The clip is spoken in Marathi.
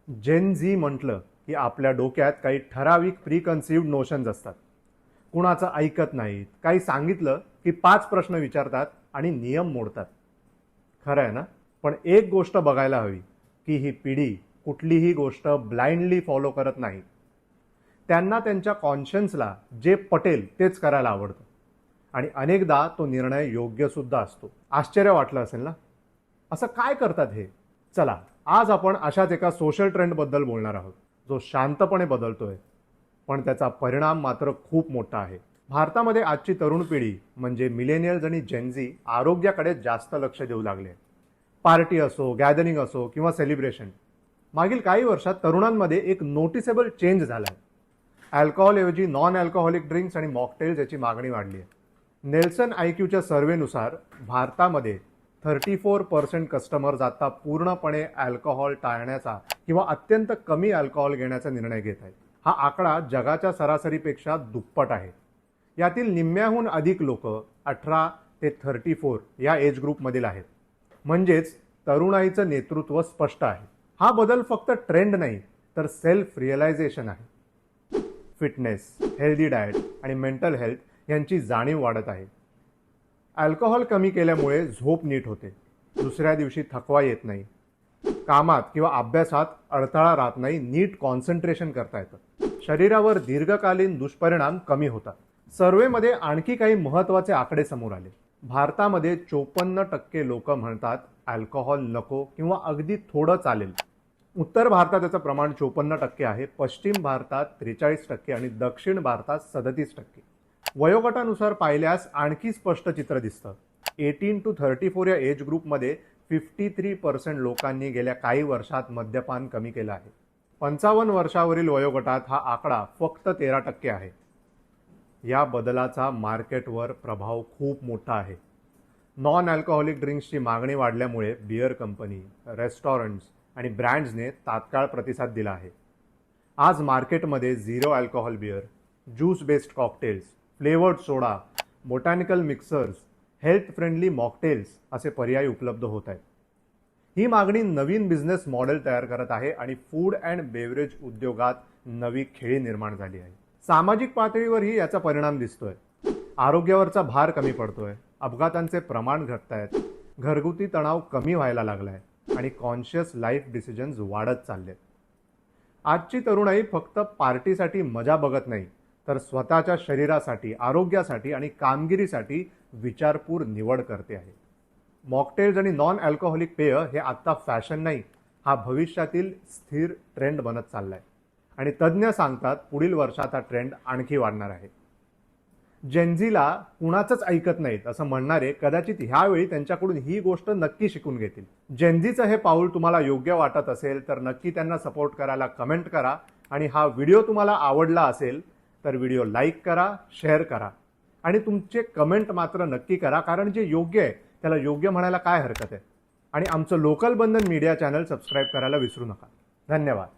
जेन झी म्हटलं की आपल्या डोक्यात काही ठराविक प्रीकन्सिव्ड नोशन्स असतात. कुणाचं ऐकत नाहीत, काही सांगितलं की 5 प्रश्न विचारतात आणि नियम मोडतात. खरं आहे ना? पण एक गोष्ट बघायला हवी की ही पिढी कुठलीही गोष्ट ब्लाइंडली फॉलो करत नाही. त्यांना त्यांच्या कॉन्शियन्सला जे पटेल तेच करायला आवडतं आणि अनेकदा तो निर्णय योग्य सुद्धा असतो. आश्चर्य वाटलं असेल ना? असं काय करतात हे? चला, आज आपण अशाच एका सोशल ट्रेंडबद्दल बोलणार आहोत, जो शांतपणे बदलतोय, पण त्याचा परिणाम मात्र खूप मोठा आहे. भारतामध्ये आजची तरुण पिढी म्हणजे मिलेनियल्स आणि जेनझी आरोग्याकडे जास्त लक्ष देऊ लागले. पार्टी असो, गॅदरिंग असो किंवा सेलिब्रेशन, मागील काही वर्षात तरुणांमध्ये एक नोटिसेबल चेंज झाला आहे. अल्कोहोलऐवजी नॉन अल्कोहोलिक ड्रिंक्स आणि मॉकटेल्स याची मागणी वाढली आहे. नेल्सन आयक्यूच्या सर्व्हेनुसार भारतामध्ये 34% कस्टमर्स आता पूर्णपणे अल्कोहोल टाळण्याचा किंवा अत्यंत कमी अल्कोहोल घेण्याचा निर्णय घेत आहेत. हा आकडा जगाच्या सरासरीपेक्षा दुप्पट आहे. यातील निम्म्याहून अधिक लोक 18 ते 34 या एज ग्रुपमधील आहेत. म्हणजेच तरुणाईचं नेतृत्व स्पष्ट आहे. हा बदल फक्त ट्रेंड नाही, तर सेल्फ रिअलायझेशन आहे. फिटनेस, हेल्दी डाएट आणि मेंटल हेल्थ यांची जाणीव वाढत आहे. अल्कोहोल कमी केल्यामुळे झोप नीट होते, दुसऱ्या दिवशी थकवा येत नाही, कामात किंवा अभ्यासात अडथळा राहत नाही, नीट कॉन्सन्ट्रेशन करता येतं, शरीरावर दीर्घकालीन दुष्परिणाम कमी होतात. सर्व्हेमध्ये आणखी काही महत्त्वाचे आकडे समोर आले. भारतामध्ये 54% लोक म्हणतात अल्कोहोल नको किंवा अगदी थोडं चालेल. उत्तर भारतात याचं प्रमाण 54% आहे, पश्चिम भारतात 43% आणि दक्षिण भारतात 37%. वयोगटानुसार पाहिल्यास आणखी स्पष्ट चित्र दिसतं. 18 to 34 या एज ग्रुपमध्ये 53% लोकांनी गेल्या काही वर्षात मद्यपान कमी केलं आहे. 55 वर्षावरील वयोगटात हा आकडा फक्त 13% आहे. या बदलाचा मार्केटवर प्रभाव खूप मोठा आहे. नॉन अल्कोहोलिक ड्रिंक्सची मागणी वाढल्यामुळे बिअर कंपनी, रेस्टॉरंट्स आणि ब्रँड्सने तात्काळ प्रतिसाद दिला आहे. आज मार्केटमध्ये zero alcohol beer, juice based cocktails, flavoured soda, botanical mixers, health friendly mocktails असे पर्याय उपलब्ध होत आहेत. ही मागणी नवीन बिझनेस मॉडेल तयार करत आहे आणि फूड अँड बेवरेज उद्योगात नवी खेळी निर्माण झाली आहे. सामाजिक पातळीवरही याचा परिणाम दिसतोय. आरोग्यावरचा भार कमी पडतोय, अपघातांचे प्रमाण घटत आहेत, घरगुती तणाव कमी व्हायला लागलाय आणि कॉन्शियस लाईफ डिसिजन्स वाढत चाललेत. आजची तरुणाई फक्त पार्टीसाठी मजा बघत नाही, तर स्वतःच्या शरीरासाठी, आरोग्यासाठी आणि कामगिरीसाठी विचारपूर निवड करते आहे. मॉकटेल्स आणि नॉन अल्कोहोलिक पेय हे आत्ता फॅशन नाही, हा भविष्यातील स्थिर ट्रेंड बनत चाललाय आणि तज्ज्ञ सांगतात पुढील वर्षात हा ट्रेंड आणखी वाढणार आहे. जेनझीला कुणाचंच ऐकत नाहीत असं म्हणणारे कदाचित ह्यावेळी त्यांच्याकडून ही गोष्ट नक्की शिकून घेतील. जेनझीचं हे पाऊल तुम्हाला योग्य वाटत असेल तर नक्की त्यांना सपोर्ट करायला कमेंट करा आणि हा व्हिडिओ तुम्हाला आवडला असेल तर व्हिडिओ लाईक करा, शेअर करा आणि तुमचे कमेंट मात्र नक्की करा, कारण जे योग्य आहे त्याला योग्य म्हणायला काय हरकत आहे. आणि आमचं लोकल बंधन मीडिया चॅनल सबस्क्राईब करायला विसरू नका. धन्यवाद.